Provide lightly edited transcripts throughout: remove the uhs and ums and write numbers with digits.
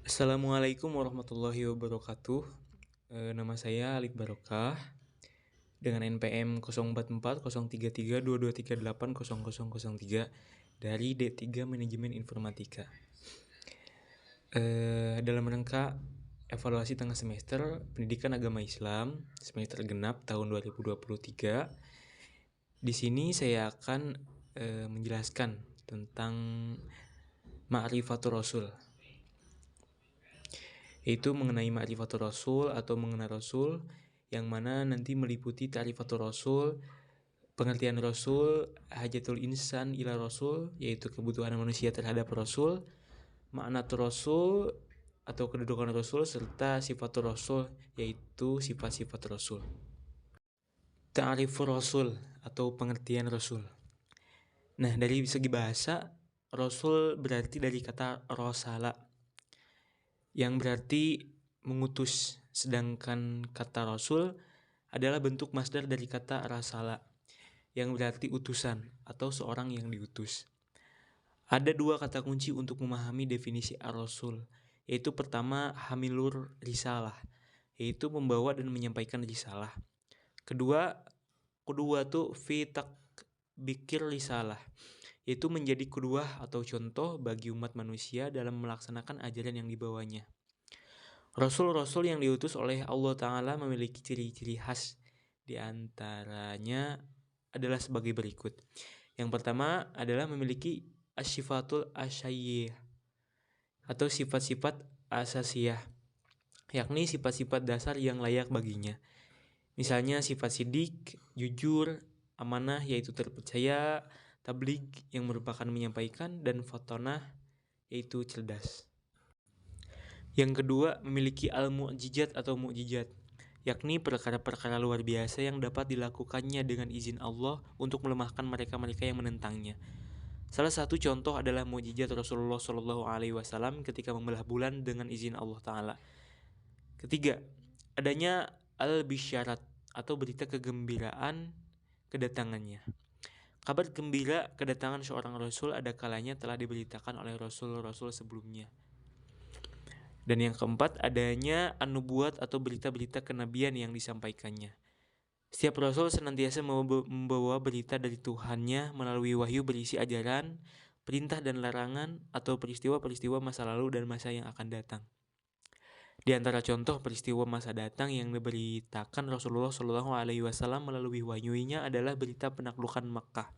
Assalamualaikum warahmatullahi wabarakatuh. Nama saya Alif Barokah dengan NPM 04033223800003 dari D3 Manajemen Informatika. Dalam rangka evaluasi tengah semester Pendidikan Agama Islam semester genap tahun 2023, di sini saya akan menjelaskan tentang Ma'rifatul Rasul, yaitu mengenai Ma'rifatul Rasul atau mengenal Rasul, yang mana nanti meliputi Ta'rifatul Rasul, pengertian Rasul, hajatul insan ila Rasul, yaitu kebutuhan manusia terhadap Rasul, maknatul Rasul atau kedudukan Rasul, serta sifatul Rasul, yaitu sifat-sifat Rasul. Ta'rifur Rasul atau pengertian Rasul. Nah, dari segi bahasa, Rasul berarti dari kata Rosala, yang berarti mengutus, sedangkan kata Rasul adalah bentuk masdar dari kata rasala, yang berarti utusan atau seorang yang diutus. Ada dua kata kunci untuk memahami definisi ar-Rasul, yaitu pertama hamilur risalah, yaitu membawa dan menyampaikan risalah. Kedua tuh fitak bikir risalah, yaitu menjadi kedua atau contoh bagi umat manusia dalam melaksanakan ajaran yang dibawanya. Rasul-rasul yang diutus oleh Allah Ta'ala memiliki ciri-ciri khas, di antaranya adalah sebagai berikut. Yang pertama adalah memiliki asyifatul asyayyih atau sifat-sifat asasiyah, yakni sifat-sifat dasar yang layak baginya. Misalnya sifat sidik, jujur, amanah yaitu terpercaya, tabligh yang merupakan menyampaikan, dan fatonah yaitu cerdas. Yang kedua, memiliki al-mu'jizat atau mu'jizat, yakni perkara-perkara luar biasa yang dapat dilakukannya dengan izin Allah untuk melemahkan mereka-mereka yang menentangnya. Salah satu contoh adalah mukjizat Rasulullah SAW ketika membelah bulan dengan izin Allah Ta'ala. Ketiga, adanya al-bisyarat atau berita kegembiraan kedatangannya. Kabar gembira kedatangan seorang Rasul ada kalanya telah diberitakan oleh Rasul-Rasul sebelumnya. Dan yang keempat, adanya an-nubuwat atau berita-berita kenabian yang disampaikannya. Setiap Rasul senantiasa membawa berita dari Tuhannya melalui wahyu berisi ajaran, perintah dan larangan, atau peristiwa-peristiwa masa lalu dan masa yang akan datang. Di antara contoh peristiwa masa datang yang diberitakan Rasulullah SAW melalui wahyunya adalah berita penaklukan Makkah.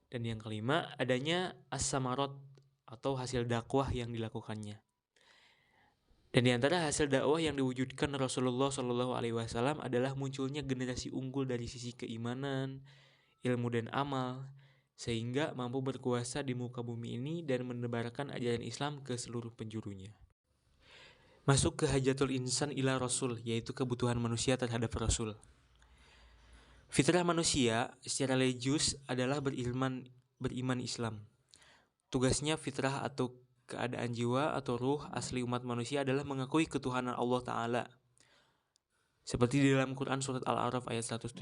Dan yang kelima, adanya as-samarot atau hasil dakwah yang dilakukannya. Dan di antara hasil dakwah yang diwujudkan Rasulullah SAW adalah munculnya generasi unggul dari sisi keimanan, ilmu dan amal, sehingga mampu berkuasa di muka bumi ini dan menebarkan ajaran Islam ke seluruh penjurunya. Masuk ke hajatul insan ila Rasul, yaitu kebutuhan manusia terhadap Rasul. Fitrah manusia secara religius adalah beriman Islam. Tugasnya fitrah atau keadaan jiwa atau ruh asli umat manusia adalah mengakui ketuhanan Allah Ta'ala, seperti di dalam Quran surat Al-A'raf ayat 172.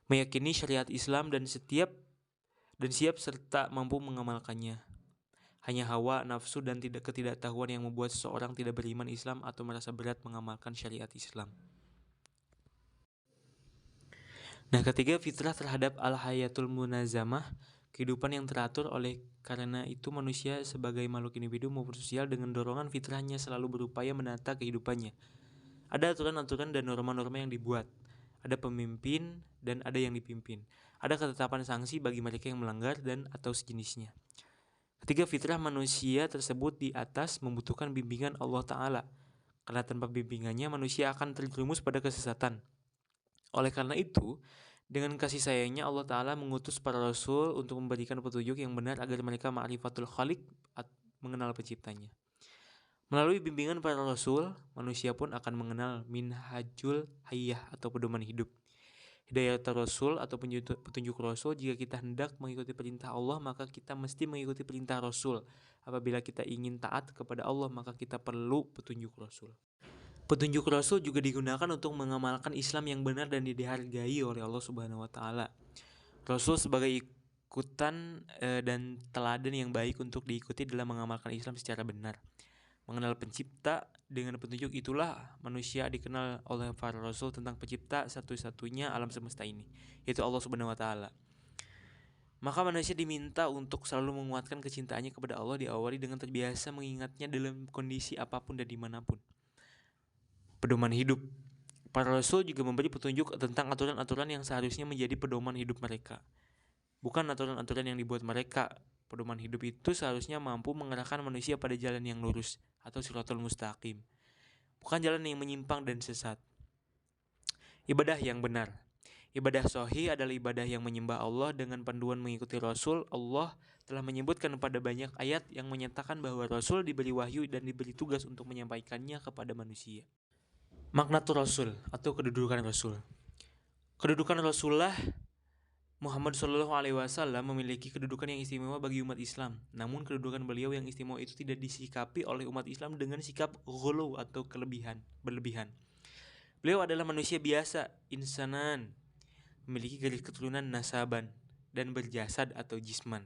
Meyakini syariat Islam dan siap serta mampu mengamalkannya. Hanya hawa, nafsu, dan ketidaktahuan yang membuat seseorang tidak beriman Islam atau merasa berat mengamalkan syariat Islam. Nah, ketiga, fitrah terhadap al-hayatul munazamah, kehidupan yang teratur. Oleh karena itu manusia sebagai makhluk individu maupun sosial dengan dorongan fitrahnya selalu berupaya menata kehidupannya. Ada aturan-aturan dan norma-norma yang dibuat. Ada pemimpin dan ada yang dipimpin. Ada ketetapan sanksi bagi mereka yang melanggar dan atau sejenisnya. Ketiga, fitrah manusia tersebut di atas membutuhkan bimbingan Allah Ta'ala, karena tanpa bimbingannya manusia akan terjerumus pada kesesatan. Oleh karena itu, dengan kasih sayangnya Allah Ta'ala mengutus para Rasul untuk memberikan petunjuk yang benar agar mereka ma'rifatul khaliq, mengenal penciptanya. Melalui bimbingan para Rasul, manusia pun akan mengenal minhajul hayyah atau pedoman hidup. Hidayat Rasul atau petunjuk Rasul, jika kita hendak mengikuti perintah Allah, maka kita mesti mengikuti perintah Rasul. Apabila kita ingin taat kepada Allah, maka kita perlu petunjuk Rasul. Petunjuk Rasul juga digunakan untuk mengamalkan Islam yang benar dan dihargai oleh Allah Subhanahu wa Ta'ala. Rasul sebagai ikutan dan teladan yang baik untuk diikuti dalam mengamalkan Islam secara benar. Mengenal pencipta dengan petunjuk itulah manusia dikenal oleh para rasul tentang pencipta satu-satunya alam semesta ini, yaitu Allah Subhanahu wa taala. Maka manusia diminta untuk selalu menguatkan kecintaannya kepada Allah, diawali dengan terbiasa mengingatnya dalam kondisi apapun dan dimanapun. Pedoman hidup. Para rasul juga memberi petunjuk tentang aturan-aturan yang seharusnya menjadi pedoman hidup mereka. Bukan aturan-aturan yang dibuat mereka. Pedoman hidup itu seharusnya mampu mengarahkan manusia pada jalan yang lurus atau siratal mustaqim, bukan jalan yang menyimpang dan sesat. Ibadah yang benar. Ibadah sahih adalah ibadah yang menyembah Allah dengan panduan mengikuti Rasul. Allah telah menyebutkan pada banyak ayat yang menyatakan bahwa Rasul diberi wahyu dan diberi tugas untuk menyampaikannya kepada manusia. Maknatul Rasul atau kedudukan Rasul. Kedudukan Rasulullah Muhammad SAW memiliki kedudukan yang istimewa bagi umat Islam. Namun kedudukan beliau yang istimewa itu tidak disikapi oleh umat Islam dengan sikap ghulu atau berlebihan. Beliau adalah manusia biasa, insanan, memiliki garis keturunan nasaban dan berjasad atau jisman.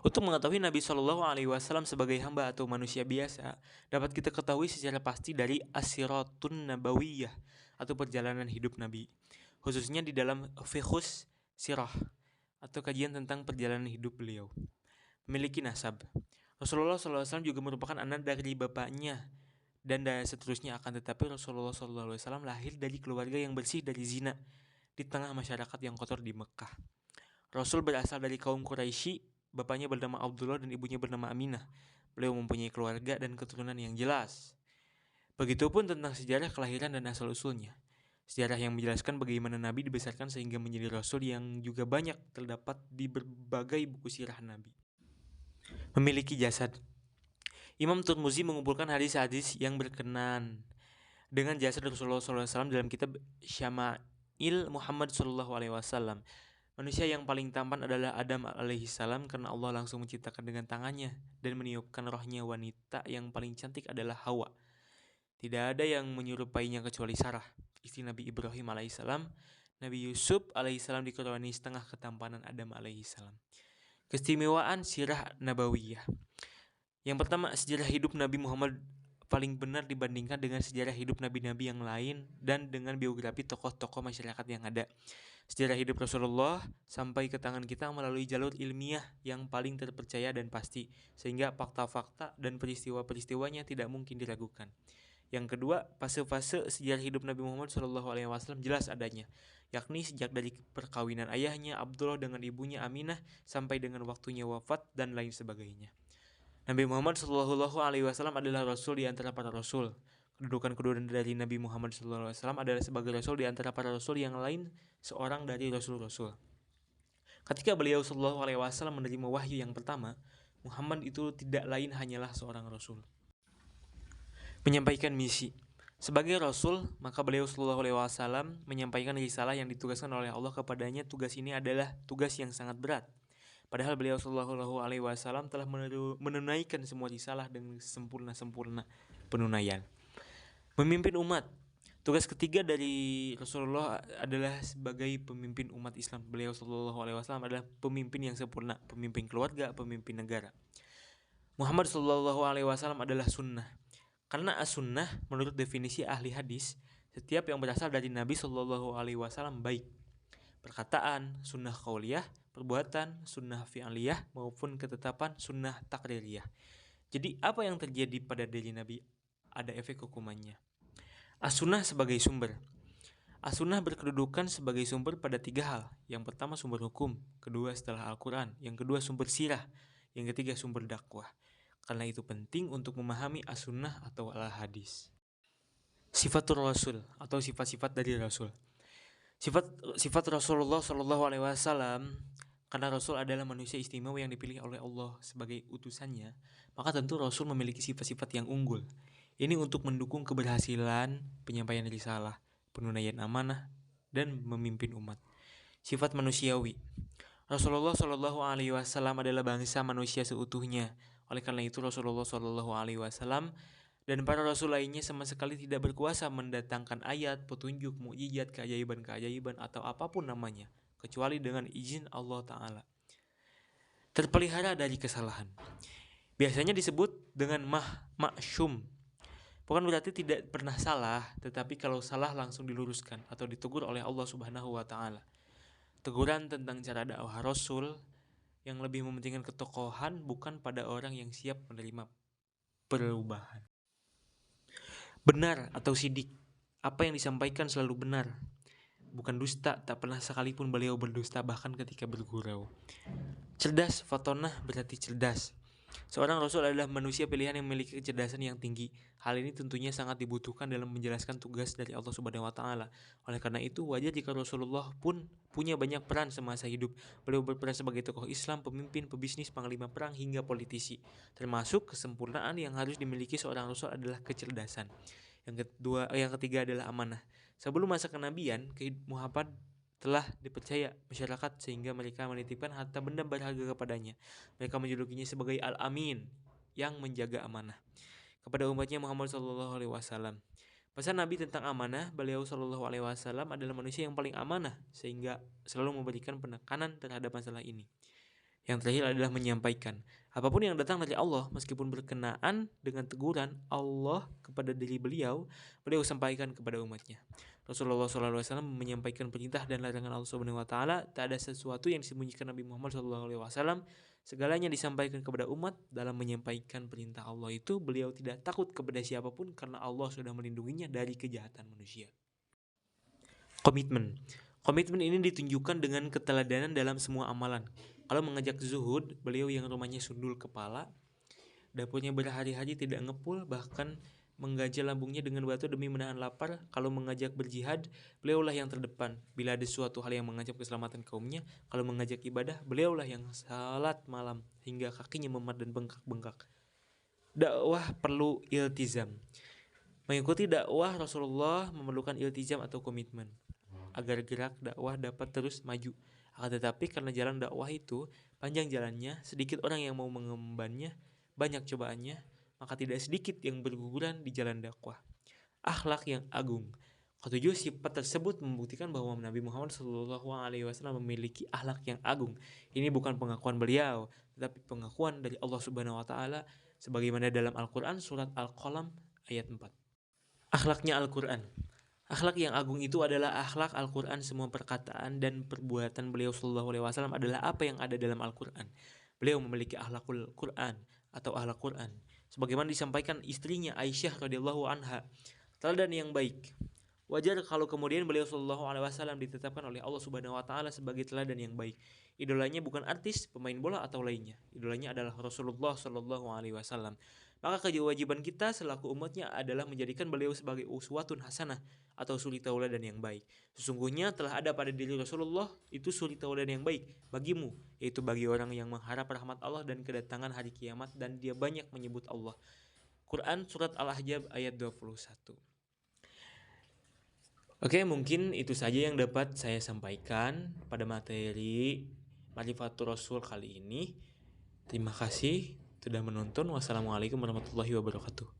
Untuk mengetahui Nabi SAW sebagai hamba atau manusia biasa, dapat kita ketahui secara pasti dari As-Siratun Nabawiyah atau perjalanan hidup Nabi, khususnya di dalam Fiqhus Sirah atau kajian tentang perjalanan hidup beliau. Memiliki nasab. Rasulullah SAW juga merupakan anak dari bapaknya dan seterusnya, akan tetapi Rasulullah SAW lahir dari keluarga yang bersih dari zina di tengah masyarakat yang kotor di Mekah. Rasul berasal dari kaum Quraisy, bapaknya bernama Abdullah dan ibunya bernama Aminah. Beliau mempunyai keluarga dan keturunan yang jelas. Begitupun tentang sejarah kelahiran dan asal-usulnya. Sejarah yang menjelaskan bagaimana Nabi dibesarkan sehingga menjadi Rasul yang juga banyak terdapat di berbagai buku sirah Nabi. Memiliki jasad. Imam Tirmizi mengumpulkan hadis-hadis yang berkenan dengan jasad Rasulullah SAW dalam kitab Syama'il Muhammad SAW. Manusia yang paling tampan adalah Adam alaihissalam karena Allah langsung menciptakan dengan tangannya dan meniupkan rohnya. Wanita yang paling cantik adalah Hawa. Tidak ada yang menyerupainya kecuali Sarah, istri Nabi Ibrahim alaihissalam. Nabi Yusuf alaihissalam dikaruniai setengah ketampanan Adam alaihissalam. Keistimewaan sirah nabawiyah. Yang pertama, sejarah hidup Nabi Muhammad paling benar dibandingkan dengan sejarah hidup nabi-nabi yang lain dan dengan biografi tokoh-tokoh masyarakat yang ada. Sejarah hidup Rasulullah sampai ke tangan kita melalui jalur ilmiah yang paling terpercaya dan pasti, sehingga fakta-fakta dan peristiwa-peristiwanya tidak mungkin diragukan. Yang kedua, fase-fase sejarah hidup Nabi Muhammad SAW jelas adanya, yakni sejak dari perkawinan ayahnya Abdullah dengan ibunya Aminah sampai dengan waktunya wafat dan lain sebagainya. Nabi Muhammad SAW adalah Rasul di antara para Rasul. Kedudukan kedua dari Nabi Muhammad SAW adalah sebagai Rasul di antara para Rasul yang lain, seorang dari Rasul-Rasul. Ketika beliau SAW menerima wahyu yang pertama, Muhammad itu tidak lain hanyalah seorang Rasul. Menyampaikan misi. Sebagai Rasul, maka beliau SAW menyampaikan risalah yang ditugaskan oleh Allah kepadanya. Tugas ini adalah tugas yang sangat berat. Padahal beliau SAW telah menunaikan semua risalah dengan sempurna-sempurna penunaian. Memimpin umat. Tugas ketiga dari Rasulullah adalah sebagai pemimpin umat Islam. Beliau SAW adalah pemimpin yang sempurna, pemimpin keluarga, pemimpin negara. Muhammad SAW adalah sunnah. Karena as-sunnah menurut definisi ahli hadis, setiap yang berasal dari Nabi SAW baik. Perkataan, sunnah qauliyah, perbuatan, sunnah fi'liyah, maupun ketetapan, sunnah takririyah. Jadi apa yang terjadi pada diri Nabi ada efek hukumannya. As-sunnah sebagai sumber. As-sunnah berkedudukan sebagai sumber pada tiga hal. Yang pertama sumber hukum, kedua setelah Al-Quran, yang kedua sumber sirah, yang ketiga sumber dakwah. Karena itu penting untuk memahami as-sunnah atau al-hadis. Sifatul Rasul atau sifat-sifat dari Rasul. Sifat Rasulullah SAW, karena Rasul adalah manusia istimewa yang dipilih oleh Allah sebagai utusannya, maka tentu Rasul memiliki sifat-sifat yang unggul. Ini untuk mendukung keberhasilan penyampaian risalah, penunaian amanah, dan memimpin umat. Sifat manusiawi. Rasulullah SAW adalah bangsa manusia seutuhnya. Oleh karena itu Rasulullah SAW dan para rasul lainnya sama sekali tidak berkuasa mendatangkan ayat, petunjuk, mukjizat, keajaiban-keajaiban atau apapun namanya, kecuali dengan izin Allah Ta'ala. Terpelihara dari kesalahan. Biasanya disebut dengan ma'syum. Bukan berarti tidak pernah salah, tetapi kalau salah langsung diluruskan atau ditegur oleh Allah Subhanahu wa Ta'ala. Teguran tentang cara dakwah Rasul yang lebih mementingkan ketokohan bukan pada orang yang siap menerima perubahan. Benar atau sidik, apa yang disampaikan selalu benar. Bukan dusta, tak pernah sekalipun beliau berdusta bahkan ketika bergurau. Cerdas, fatonah berarti cerdas. Seorang Rasul adalah manusia pilihan yang memiliki kecerdasan yang tinggi. Hal ini tentunya sangat dibutuhkan dalam menjelaskan tugas dari Allah Subhanahu wa Ta'ala. Oleh karena itu, wajar jika Rasulullah pun punya banyak peran semasa hidup. Beliau berperan sebagai tokoh Islam, pemimpin, pebisnis, panglima perang, hingga politisi. Termasuk kesempurnaan yang harus dimiliki seorang Rasul adalah kecerdasan. Yang ketiga adalah amanah. Sebelum masa kenabian, Muhammad telah dipercaya masyarakat sehingga mereka menitipkan harta benda berharga kepadanya. Mereka menjulukinya sebagai Al-Amin yang menjaga amanah kepada umatnya Muhammad SAW. Pesan Nabi tentang amanah, beliau SAW adalah manusia yang paling amanah sehingga selalu memberikan penekanan terhadap masalah ini. Yang terakhir adalah menyampaikan apapun yang datang dari Allah, meskipun berkenaan dengan teguran Allah kepada diri beliau sampaikan kepada umatnya. Rasulullah SAW menyampaikan perintah dan larangan Allah Subhanahu wa Ta'ala. Tak ada sesuatu yang disembunyikan Nabi Muhammad SAW. Segalanya disampaikan kepada umat. Dalam menyampaikan perintah Allah itu, beliau tidak takut kepada siapapun karena Allah sudah melindunginya dari kejahatan manusia. Komitmen. Komitmen ini ditunjukkan dengan keteladanan dalam semua amalan. Kalau mengajak zuhud, beliau yang rumahnya sundul kepala, dapurnya berhari-hari tidak ngepul, bahkan mengganjal lambungnya dengan batu demi menahan lapar. Kalau mengajak berjihad, beliaulah yang terdepan. Bila ada suatu hal yang mengancam keselamatan kaumnya, kalau mengajak ibadah, beliaulah yang salat malam hingga kakinya memat dan bengkak-bengkak. Dakwah perlu iltizam. Mengikuti dakwah Rasulullah memerlukan iltizam atau komitmen agar gerak dakwah dapat terus maju. Akan tetapi karena jalan dakwah itu panjang jalannya, sedikit orang yang mau mengembannya, banyak cobaannya, maka tidak sedikit yang berguguran di jalan dakwah. Akhlak yang agung. Ketujuh sifat tersebut membuktikan bahwa Nabi Muhammad SAW memiliki akhlak yang agung. Ini bukan pengakuan beliau, tetapi pengakuan dari Allah Subhanahu wa Ta'ala sebagaimana dalam Al-Quran surat Al-Qalam ayat 4. Akhlaknya Al-Quran. Akhlak yang agung itu adalah akhlak Al-Quran. Semua perkataan dan perbuatan beliau SAW adalah apa yang ada dalam Al-Quran. Beliau memiliki akhlakul Quran atau akhlak Quran, sebagaimana disampaikan istrinya Aisyah radhiyallahu anha, teladan yang baik. Wajar kalau kemudian beliau SAW ditetapkan oleh Allah Subhanahu wa Ta'ala sebagai teladan yang baik. Idolanya bukan artis, pemain bola atau lainnya. Idolanya adalah Rasulullah SAW. Maka kewajiban kita selaku umatnya adalah menjadikan beliau sebagai uswatun hasanah atau suri tauladan yang baik. Sesungguhnya telah ada pada diri Rasulullah itu suri tauladan yang baik bagimu, yaitu bagi orang yang mengharap rahmat Allah dan kedatangan hari kiamat dan dia banyak menyebut Allah. Quran surat Al-Ahzab ayat 21. Oke, mungkin itu saja yang dapat saya sampaikan pada materi Ma'rifatur Rasul kali ini. Terima kasih sudah menonton. Wassalamualaikum warahmatullahi wabarakatuh.